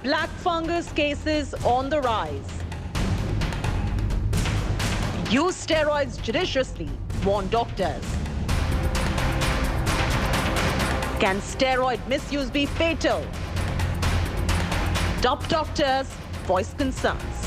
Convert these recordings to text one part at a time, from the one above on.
Black fungus cases on the rise. Use steroids judiciously, warn doctors. Can steroid misuse be fatal? Top doctors voice concerns.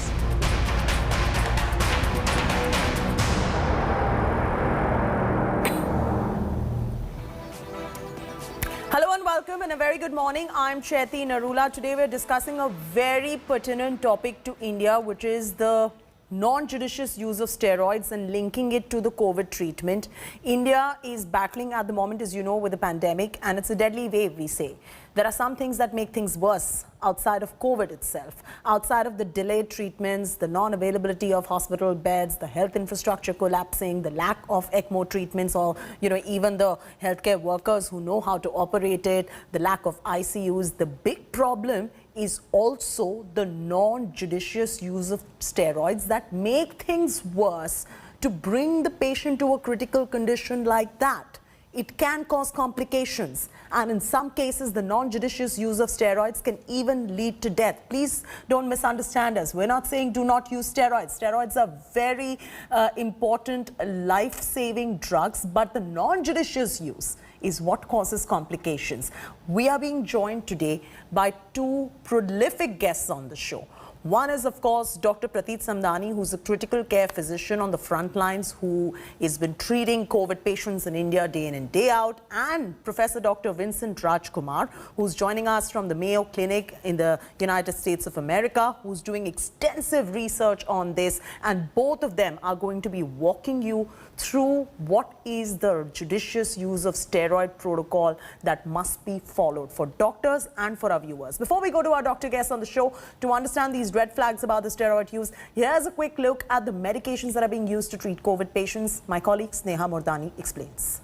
Hello and welcome and a very good morning. I'm Chaiti Narula. Today we're discussing a very pertinent topic to India, which is the non-judicious use of steroids and linking it to the COVID treatment. India is battling at the moment, as you know, with the pandemic, and it's a deadly wave, we say. There are some things that make things worse outside of COVID itself, outside of the delayed treatments, the non-availability of hospital beds, the health infrastructure collapsing, the lack of ECMO treatments, or even the healthcare workers who know how to operate it, the lack of ICUs. The big problem is also the non-judicious use of steroids that make things worse to bring the patient to a critical condition like that. It can cause complications, and in some cases the non-judicious use of steroids can even lead to death. Please don't misunderstand us. We're not saying do not use steroids. Steroids are very important life-saving drugs, but the non-judicious use is what causes complications. We are being joined today by two prolific guests on the show. One is, of course, Dr. Prateek Samdani, who's a critical care physician on the front lines who has been treating COVID patients in India day in and day out, and Professor Dr. Vincent Rajkumar, who's joining us from the Mayo Clinic in the United States of America, who's doing extensive research on this, and both of them are going to be walking you through what is the judicious use of steroid protocol that must be followed for doctors and for our viewers. Before we go to our doctor guests on the show, to understand these red flags about the steroid use, here's a quick look at the medications that are being used to treat COVID patients. My colleague Sneha Murdani explains.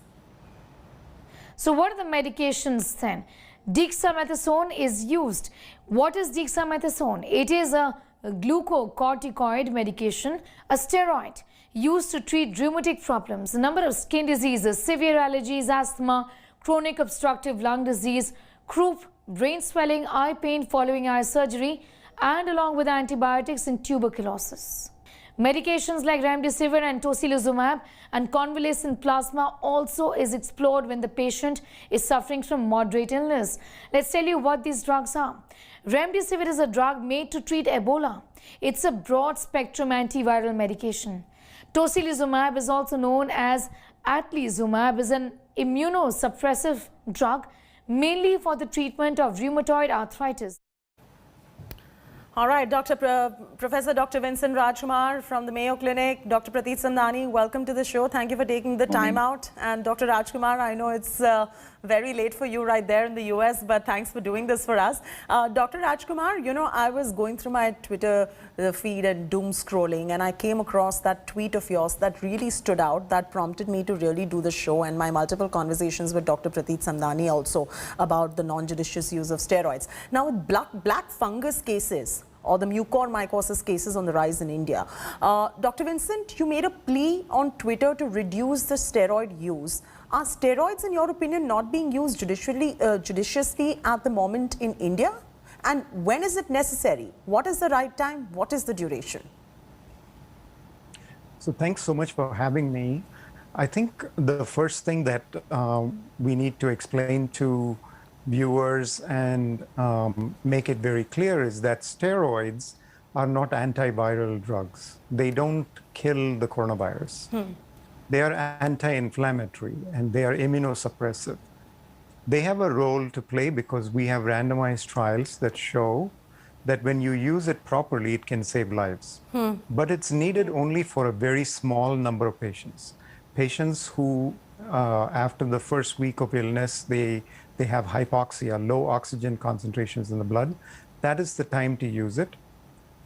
So what are the medications then? Dexamethasone is used. What is dexamethasone? It is a glucocorticoid medication, a steroid used to treat rheumatic problems, a number of skin diseases, severe allergies, asthma, chronic obstructive lung disease, croup, brain swelling, eye pain following eye surgery, and along with antibiotics in tuberculosis. Medications like remdesivir and tocilizumab and convalescent plasma also is explored when the patient is suffering from moderate illness. Let's tell you what these drugs are. Remdesivir is a drug made to treat Ebola. It's a broad-spectrum antiviral medication. Tocilizumab is also known as atezolizumab, is an immunosuppressive drug mainly for the treatment of rheumatoid arthritis. All right, Professor Dr. Vincent Rajkumar from the Mayo Clinic, Dr. Prateek Samdani, welcome to the show. Thank you for taking the time out. And Dr. Rajkumar, I know it's very late for you right there in the US, but thanks for doing this for us. Dr. Rajkumar, I was going through my Twitter feed and doom scrolling, and I came across that tweet of yours that really stood out, that prompted me to really do the show, and my multiple conversations with Dr. Prateek Samdani also about the non-judicious use of steroids. Now, with black fungus cases, or the mucormycosis cases on the rise in India. Dr. Vincent, you made a plea on Twitter to reduce the steroid use. Are steroids, in your opinion, not being used judiciously at the moment in India? And when is it necessary? What is the right time? What is the duration? So thanks so much for having me. I think the first thing that we need to explain to viewers and make it very clear is that steroids are not antiviral drugs. They don't kill the coronavirus. They are anti-inflammatory and they are immunosuppressive. They have a role to play because we have randomized trials that show that when you use it properly, it can save lives. But it's needed only for a very small number of patients. Patients who, after the first week of illness, they have hypoxia, low oxygen concentrations in the blood. That is the time to use it.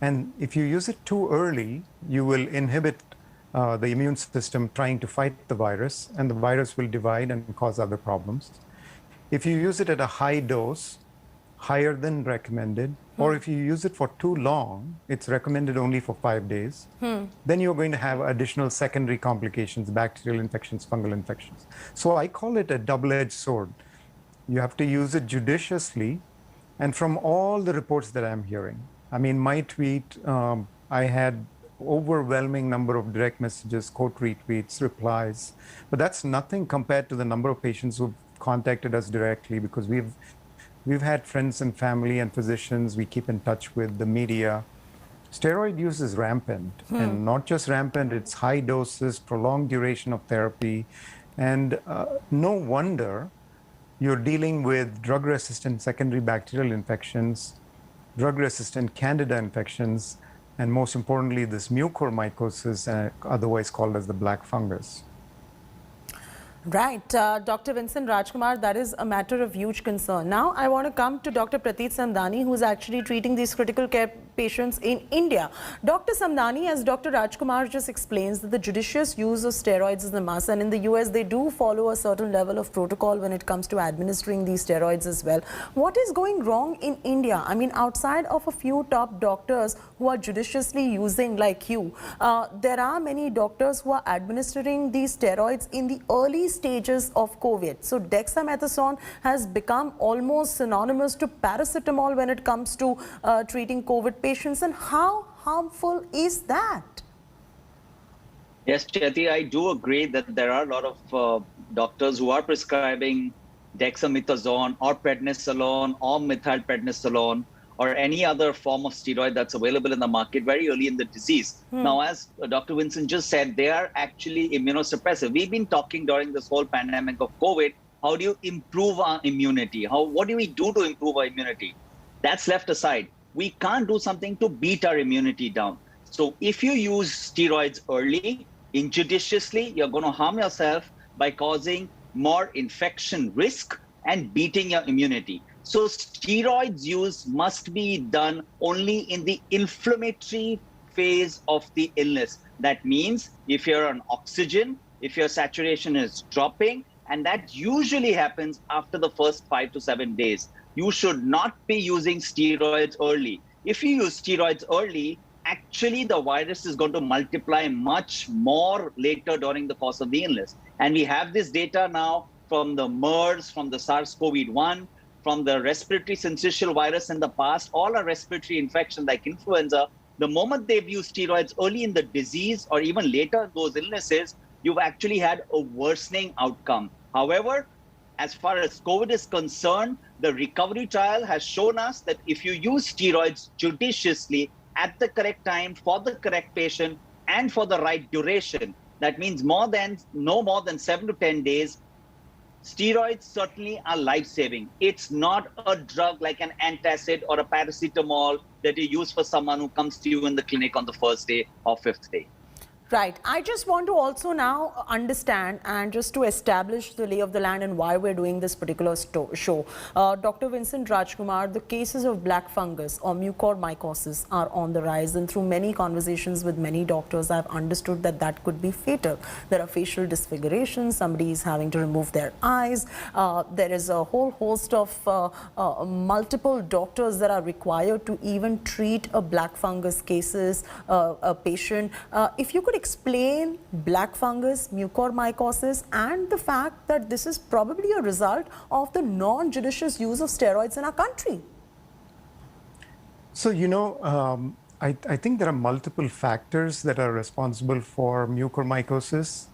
And if you use it too early, you will inhibit the immune system trying to fight the virus, and the virus will divide and cause other problems. If you use it at a high dose, higher than recommended, or if you use it for too long, it's recommended only for 5 days, then you're going to have additional secondary complications, bacterial infections, fungal infections. So I call it a double-edged sword. You have to use it judiciously And from all the reports that I'm hearing, I mean, my tweet, I had overwhelming number of direct messages, quote retweets, replies, but that's nothing compared to the number of patients who've contacted us directly, because we've had friends and family and physicians we keep in touch with, the media. Steroid use is rampant, and not just rampant, it's high doses, prolonged duration of therapy, and no wonder you're dealing with drug-resistant secondary bacterial infections, drug-resistant candida infections, and most importantly, this mucormycosis, otherwise called as the black fungus. Right. Dr. Vincent Rajkumar, that is a matter of huge concern. Now, I want to come to Dr. Prateek Samdani, who is actually treating these critical care patients in India. Dr. Samdani, as Dr. Rajkumar just explains, that the judicious use of steroids is a must, and in the US, they do follow a certain level of protocol when it comes to administering these steroids as well. What is going wrong in India? I mean, outside of a few top doctors who are judiciously using, like you, there are many doctors who are administering these steroids in the early stages of COVID. So dexamethasone has become almost synonymous to paracetamol when it comes to treating COVID patients. And how harmful is that? Yes, Chetty, I do agree that there are a lot of doctors who are prescribing dexamethasone or prednisolone or methylprednisolone or any other form of steroid that's available in the market very early in the disease. Now, as Dr. Vincent just said, they are actually immunosuppressive. We've been talking during this whole pandemic of COVID, how do you improve our immunity? What do we do to improve our immunity? That's left aside. We can't do something to beat our immunity down. So if you use steroids early, injudiciously, you're going to harm yourself by causing more infection risk and beating your immunity. So steroids use must be done only in the inflammatory phase of the illness. That means if you're on oxygen, if your saturation is dropping, and that usually happens after the first 5 to 7 days. You should not be using steroids early. If you use steroids early, actually the virus is going to multiply much more later during the course of the illness. And we have this data now from the MERS, from the SARS-CoV-1, from the respiratory syncytial virus in the past, all our respiratory infections like influenza, the moment they've used steroids early in the disease or even later in those illnesses, you've actually had a worsening outcome. However, as far as COVID is concerned, the recovery trial has shown us that if you use steroids judiciously at the correct time for the correct patient and for the right duration, that means no more than 7 to 10 days, steroids certainly are life-saving. It's not a drug like an antacid or a paracetamol that you use for someone who comes to you in the clinic on the first day or fifth day. Right. I just want to also now understand, and just to establish the lay of the land and why we're doing this particular show. Dr. Vincent Rajkumar, the cases of black fungus or mucormycosis are on the rise, and through many conversations with many doctors, I've understood that that could be fatal. There are facial disfigurations, somebody is having to remove their eyes. There is a whole host of multiple doctors that are required to even treat a black fungus cases, a patient. If you could explain black fungus, mucormycosis, and the fact that this is probably a result of the non-judicious use of steroids in our country. So, I think there are multiple factors that are responsible for mucormycosis,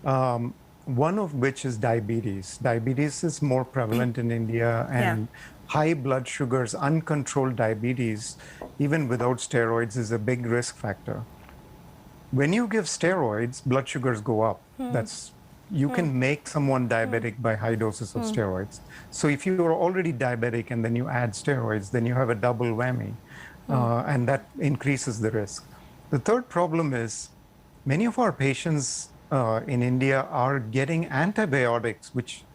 one of which is diabetes. Diabetes is more prevalent in India, and high blood sugars, uncontrolled diabetes, even without steroids, is a big risk factor. When you give steroids, blood sugars go up. You can make someone diabetic by high doses of steroids. So if you are already diabetic and then you add steroids, then you have a double whammy, and that increases the risk. The third problem is many of our patients in India are getting antibiotics, which,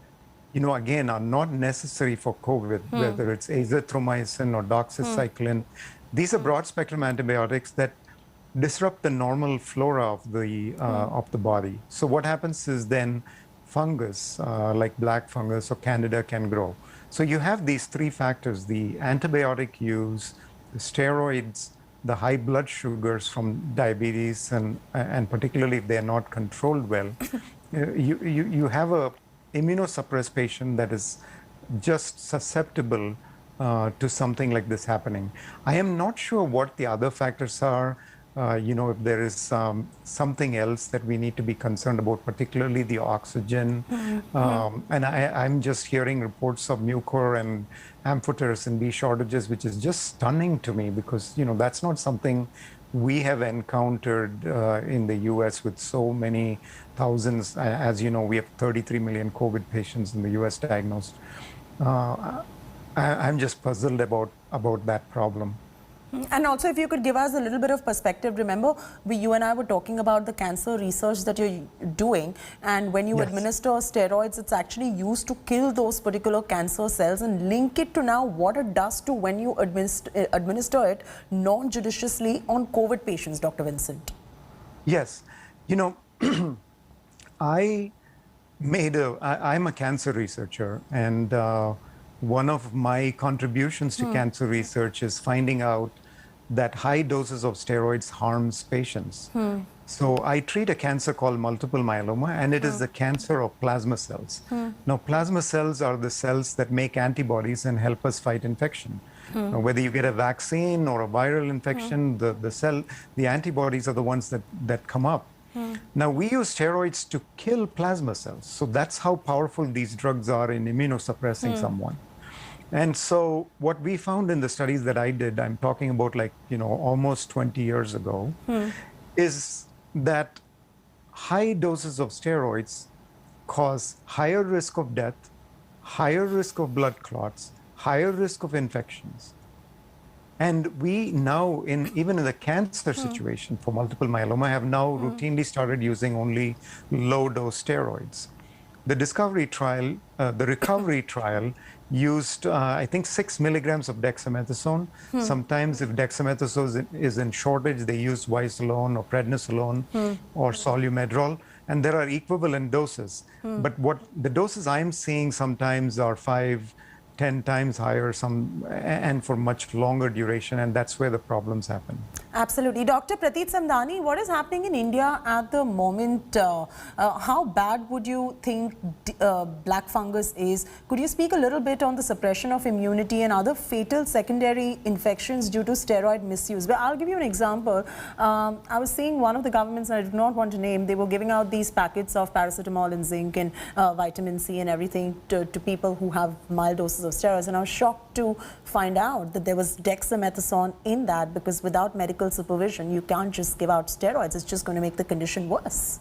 again, are not necessary for COVID, whether it's azithromycin or doxycycline. These are broad-spectrum antibiotics that disrupt the normal flora of the body. So what happens is then fungus, like black fungus or candida, can grow. So you have these three factors: the antibiotic use, the steroids, the high blood sugars from diabetes, and particularly if they're not controlled well. You have a immunosuppressed patient that is just susceptible to something like this happening. I am not sure what the other factors are. If there is something else that we need to be concerned about, particularly the oxygen. And I'm just hearing reports of mucor and Amphotericin B shortages, which is just stunning to me because, that's not something we have encountered in the US with so many thousands. As you know, we have 33 million COVID patients in the US diagnosed. I'm just puzzled about that problem. And also, if you could give us a little bit of perspective, remember, you and I were talking about the cancer research that you're doing, and when you administer steroids, it's actually used to kill those particular cancer cells, and link it to now what it does to when you administer it non-judiciously on COVID patients, Dr. Vincent. Yes. I'm a cancer researcher, and one of my contributions to cancer research is finding out that high doses of steroids harms patients. So I treat a cancer called multiple myeloma, and it is the cancer of plasma cells. Now, plasma cells are the cells that make antibodies and help us fight infection. Now, whether you get a vaccine or a viral infection, the antibodies are the ones that come up. Now, we use steroids to kill plasma cells. So that's how powerful these drugs are in immunosuppressing someone. And so what we found in the studies that I did, I'm talking about almost 20 years ago, is that high doses of steroids cause higher risk of death, higher risk of blood clots, higher risk of infections. And we now, even in the cancer situation for multiple myeloma, have now routinely started using only low-dose steroids. The recovery trial used, I think, 6 milligrams of dexamethasone. Sometimes if dexamethasone is in shortage, they use visolone or prednisolone or solumedrol, and there are equivalent doses. But what the doses I'm seeing sometimes are 5-10 times higher, and for much longer duration, and that's where the problems happen. Absolutely. Dr. Prateek Samdani, what is happening in India at the moment? How bad would you think black fungus is? Could you speak a little bit on the suppression of immunity and other fatal secondary infections due to steroid misuse? Well, I'll give you an example. I was seeing one of the governments, and I do not want to name, they were giving out these packets of paracetamol and zinc and vitamin C and everything to people who have mild doses of steroids, and I was shocked to find out that there was dexamethasone in that, because without medical supervision you can't just give out steroids. It's just going to make the condition worse.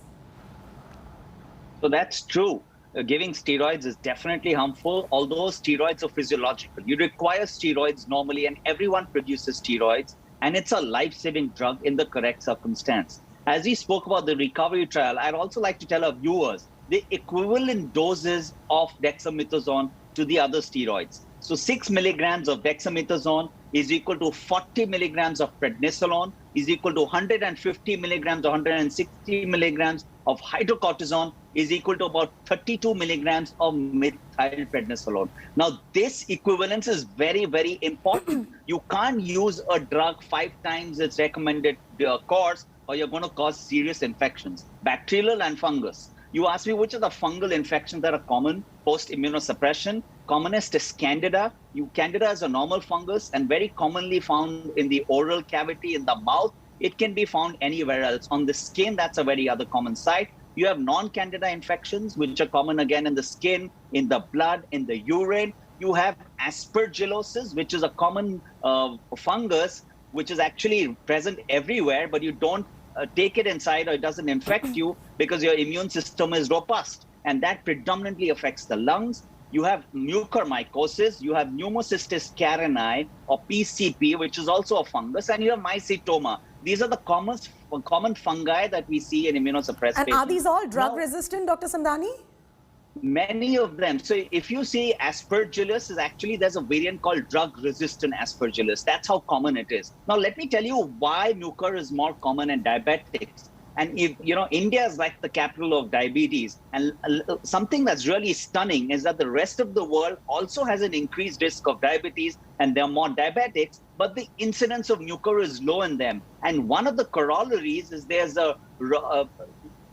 So that's true. Giving steroids is definitely harmful, although steroids are physiological. You require steroids normally, and everyone produces steroids, and it's a life-saving drug in the correct circumstance. As we spoke about the recovery trial, I'd also like to tell our viewers the equivalent doses of dexamethasone to the other steroids. So 6 milligrams of dexamethasone is equal to 40 milligrams of prednisolone, is equal to 150 milligrams or 160 milligrams of hydrocortisone, is equal to about 32 milligrams of methylprednisolone. Now, this equivalence is very, very important. You can't use a drug 5 times its recommended course, or you're going to cause serious infections, bacterial and fungus. You asked me which are the fungal infections that are common post-immunosuppression. Commonest is Candida. Candida is a normal fungus and very commonly found in the oral cavity, in the mouth. It can be found anywhere else. On the skin, that's a very other common site. You have non-Candida infections, which are common again in the skin, in the blood, in the urine. You have aspergillosis, which is a common fungus, which is actually present everywhere, but you don't take it inside, or it doesn't infect you because your immune system is robust, and that predominantly affects the lungs. You have mucormycosis, you have pneumocystis carinii or PCP, which is also a fungus, and you have mycetoma. These are the common fungi that we see in immunosuppressed patients. And are these all drug resistant, Dr. Samdani? Many of them. So if you see aspergillus, is actually there's a variant called drug-resistant aspergillus. That's how common it is. Now, let me tell you why mucor is more common in diabetics. And if, India is like the capital of diabetes. And something that's really stunning is that the rest of the world also has an increased risk of diabetes, and they're more diabetics, but the incidence of mucor is low in them. And one of the corollaries is there's a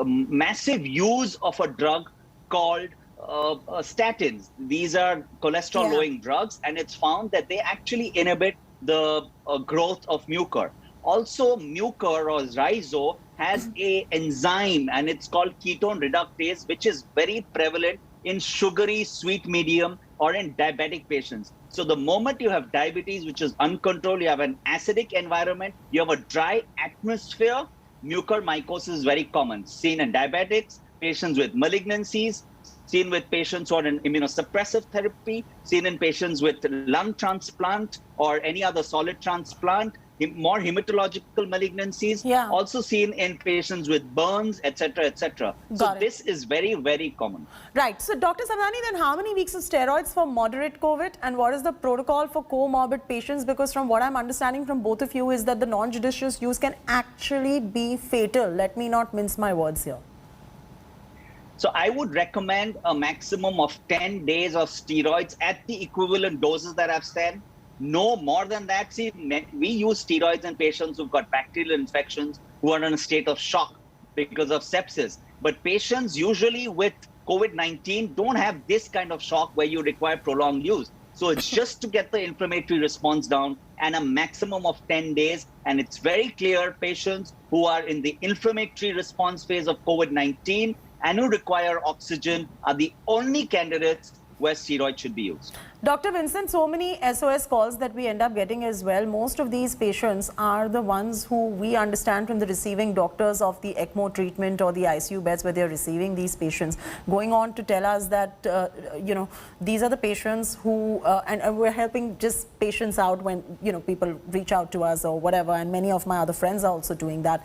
massive use of a drug called statins. These are cholesterol-lowering drugs, and it's found that they actually inhibit the growth of mucor. Also, mucor or rhizo has a enzyme, and it's called ketone reductase, which is very prevalent in sugary sweet medium or in diabetic patients. So the moment you have diabetes, which is uncontrolled, you have an acidic environment, you have a dry atmosphere, mucormycosis is very common, seen in diabetics, patients with malignancies, seen with patients who are in immunosuppressive therapy, seen in patients with lung transplant or any other solid transplant, more hematological malignancies, also seen in patients with burns, etc., etc. So this is very, very common. Right. So, Dr. Samdani, then how many weeks of steroids for moderate COVID, and what is the protocol for comorbid patients? Because from what I'm understanding from both of you is that the non-judicious use can actually be fatal. Let me not mince my words here. So I would recommend a maximum of 10 days of steroids at the equivalent doses that I've said. No more than that. See, we use steroids in patients who've got bacterial infections, who are in a state of shock because of sepsis. But patients usually with COVID-19 don't have this kind of shock where you require prolonged use. So it's just to get the inflammatory response down, and a maximum of 10 days. And it's very clear patients who are in the inflammatory response phase of COVID-19 and who require oxygen are the only candidates where steroids should be used. Dr. Vincent, so many SOS calls that we end up getting as well. Most of these patients are the ones who we understand from the receiving doctors of the ECMO treatment or the ICU beds where they're receiving these patients, going on to tell us that, you know, these are the patients who, and we're helping just patients out when, you know, people reach out to us or whatever, and many of my other friends are also doing that.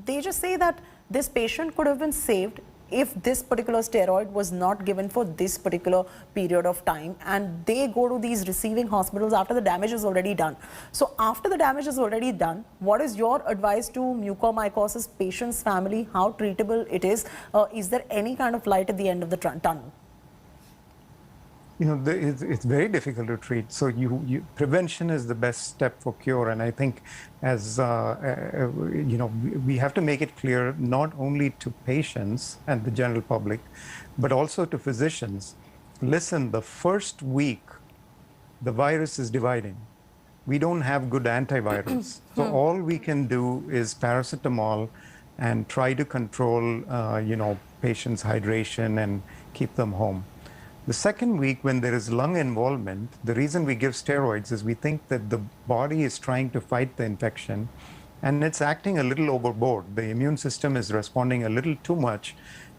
They just say that this patient could have been saved if this particular steroid was not given for this particular period of time, and they go to these receiving hospitals after the damage is already done. So after the damage is already done, what is your advice to mucormycosis patients' family, how treatable it is? Is there any kind of light at the end of the tunnel? You know, it's very difficult to treat. So prevention is the best step for cure. And I think as, you know, we have to make it clear not only to patients and the general public, but also to physicians. Listen, the first week, the virus is dividing. We don't have good antivirals. So all we can do is paracetamol and try to control, you know, patients' hydration and keep them home. The second week, when there is lung involvement, the reason we give steroids is we think that the body is trying to fight the infection and it's acting a little overboard. The immune system is responding a little too much,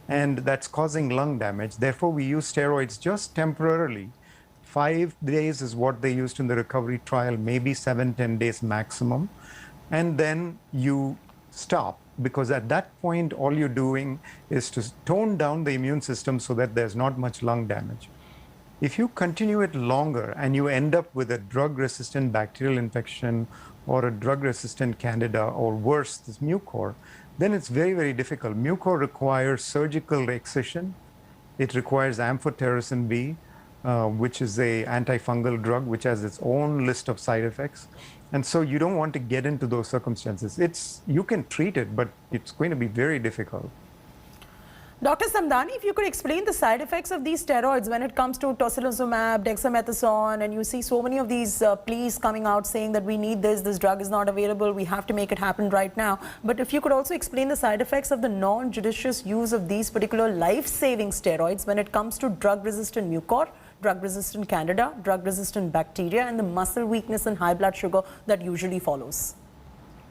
and that's causing lung damage. Therefore, we use steroids just temporarily. 5 days is what they used in the recovery trial, maybe 7-10 days maximum. And then you stop, because at that point, all you're doing is to tone down the immune system so that there's not much lung damage. If you continue it longer and you end up with a drug-resistant bacterial infection or a drug-resistant candida, or worse, this mucor, then it's very, very difficult. Mucor requires surgical excision. It requires Amphotericin B, which is a antifungal drug, which has its own list of side effects. And so you don't want to get into those circumstances. You can treat it, but it's going to be very difficult. Dr. Samdani, if you could explain the side effects of these steroids when it comes to tocilizumab, dexamethasone, and you see so many of these pleas coming out saying that we need this drug is not available, we have to make it happen right now. But if you could also explain the side effects of the non-judicious use of these particular life-saving steroids when it comes to drug-resistant mucor, drug-resistant candida, drug-resistant bacteria, and the muscle weakness and high blood sugar that usually follows.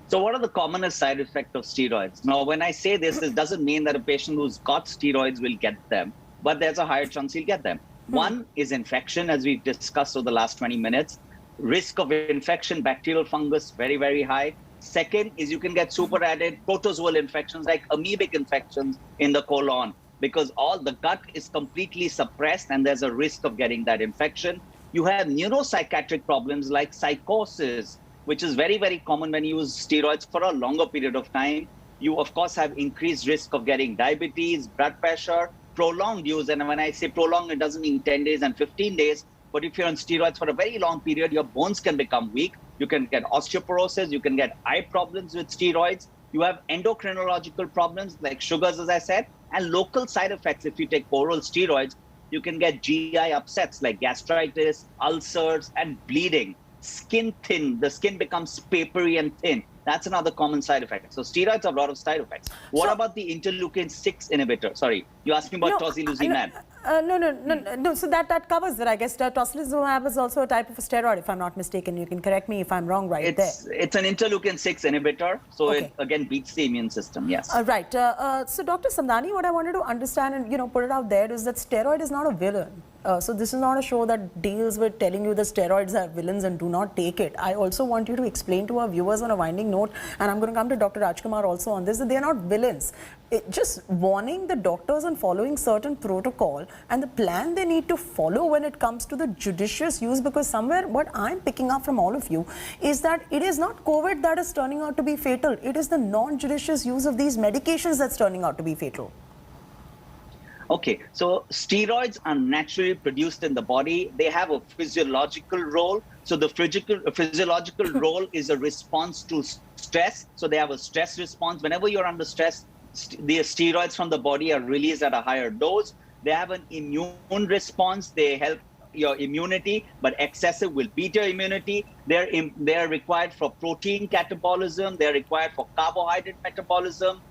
So what are the commonest side effects of steroids? Now, when I say this, it doesn't mean that a patient who's got steroids will get them, but there's a higher chance he'll get them. One is infection, as we've discussed over the last 20 minutes. Risk of infection, bacterial fungus, very, very high. Second is you can get superadded protozoal infections like amoebic infections in the colon, because all the gut is completely suppressed and there's a risk of getting that infection. You have neuropsychiatric problems like psychosis, which is very, very common when you use steroids for a longer period of time. You, of course, have increased risk of getting diabetes, blood pressure, prolonged use. And when I say prolonged, it doesn't mean 10 days and 15 days. But if you're on steroids for a very long period, your bones can become weak. You can get osteoporosis. You can get eye problems with steroids. You have endocrinological problems like sugars, as I said, and local side effects. If you take oral steroids, you can get GI upsets like gastritis, ulcers, and bleeding. Skin thin, the skin becomes papery and thin. That's another common side effect. So steroids have a lot of side effects. What about the interleukin 6 inhibitor? Sorry, you asked me about tocilizumab. No. So that covers it. I guess tocilizumab is also a type of a steroid, if I'm not mistaken. You can correct me if I'm wrong there. It's an interleukin 6 inhibitor. So Okay. it, again, beats the immune system, yes. Right. So Dr. Samdani, what I wanted to understand and put it out there is that steroid is not a villain. So this is not a show that deals with telling you the steroids are villains and do not take it. I also want you to explain to our viewers on a winding note, and I'm going to come to Dr. Rajkumar also on this, that they are not villains. Just warning the doctors on following certain protocol and the plan they need to follow when it comes to the judicious use, because somewhere what I'm picking up from all of you is that it is not COVID that is turning out to be fatal. It is the non-judicious use of these medications that's turning out to be fatal. Okay, so steroids are naturally produced in the body. They have a physiological role. So the physiological role is a response to stress. So they have a stress response. Whenever you're under stress, the steroids from the body are released at a higher dose. They have an immune response. They help your immunity, but excessive will beat your immunity. They're required for protein catabolism. They're required for carbohydrate metabolism.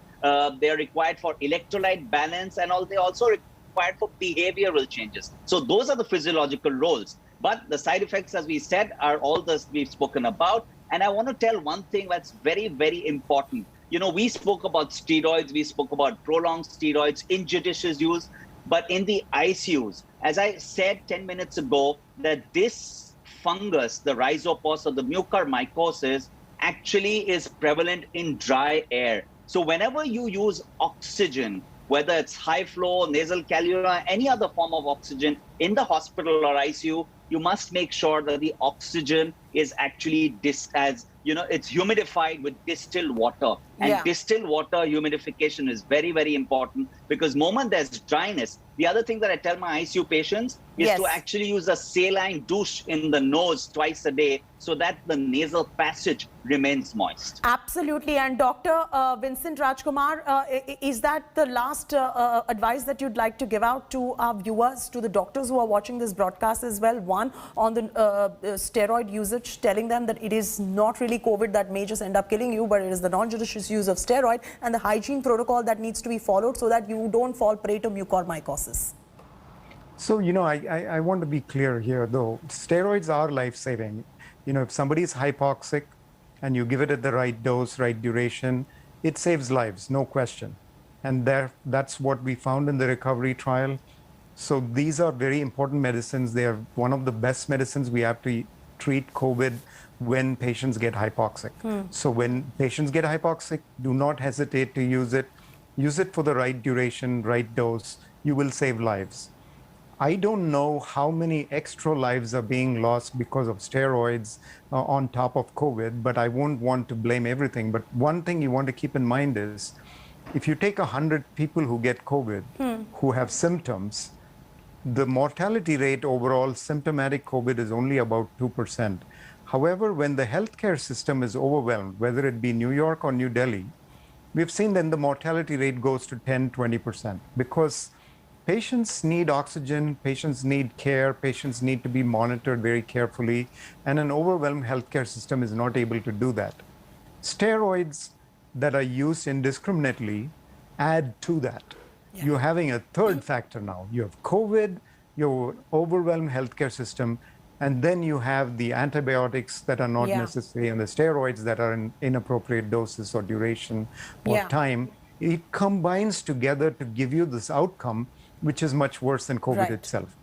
They're required for electrolyte balance, and they're also required for behavioral changes. So those are the physiological roles. But the side effects, as we said, are all those we've spoken about. And I want to tell one thing that's very, very important. We spoke about steroids, we spoke about prolonged steroids, injudicious use, but in the ICUs, as I said 10 minutes ago, that this fungus, the rhizopus or the mucormycosis, actually is prevalent in dry air. So whenever you use oxygen, whether it's high flow, nasal cannula, any other form of oxygen in the hospital or ICU, you must make sure that the oxygen is actually it's humidified with distilled water. And distilled water humidification is very, very important, because moment there's dryness, the other thing that I tell my ICU patients is to actually use a saline douche in the nose twice a day so that the nasal passage remains moist. Absolutely. And Dr. Vincent Rajkumar, is that the last advice that you'd like to give out to our viewers, to the doctors who are watching this broadcast as well? One, on the steroid usage, telling them that it is not really COVID that may just end up killing you, but it is the non-judicious use of steroid and the hygiene protocol that needs to be followed so that you don't fall prey to mucormycosis. So, I want to be clear here, though. Steroids are life-saving. If somebody is hypoxic and you give it at the right dose, right duration, it saves lives, no question. And that's what we found in the recovery trial. So these are very important medicines. They are one of the best medicines we have to treat COVID when patients get hypoxic. So when patients get hypoxic, do not hesitate to use it. Use it for the right duration, right dose. You will save lives. I don't know how many extra lives are being lost because of steroids on top of COVID, but I won't want to blame everything. But one thing you want to keep in mind is, if you take 100 people who get COVID, who have symptoms, the mortality rate overall, symptomatic COVID, is only about 2%. However, when the healthcare system is overwhelmed, whether it be New York or New Delhi, we've seen then the mortality rate goes to 10, 20%, because patients need oxygen, patients need care, patients need to be monitored very carefully, and an overwhelmed healthcare system is not able to do that. Steroids that are used indiscriminately add to that. You're having a third factor now. You have COVID, your overwhelmed healthcare system, and then you have the antibiotics that are not necessary and the steroids that are in inappropriate doses or duration or time. It combines together to give you this outcome, which is much worse than COVID itself.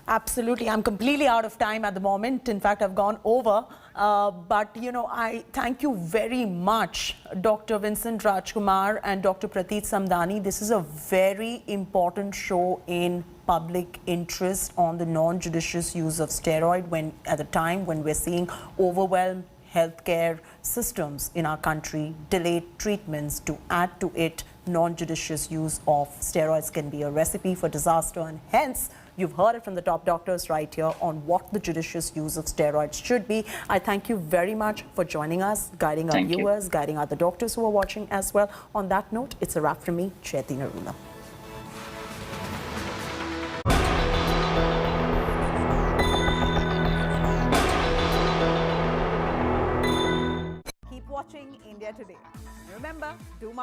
Absolutely. I'm completely out of time at the moment. In fact, I've gone over. But, I thank you very much, Dr. Vincent Rajkumar and Dr. Prateet Samdani. This is a very important show in public interest on the non-judicious use of steroid at the time when we're seeing overwhelmed healthcare systems in our country, delayed treatments. To add to it, non-judicious use of steroids can be a recipe for disaster, and hence You've heard it from the top doctors right here on what the judicious use of steroids should be. I thank you very much for joining us, guiding our viewers, guiding other doctors who are watching as well. On that note, it's a wrap from me, Chetty Narula. Keep watching India Today. Remember, do mask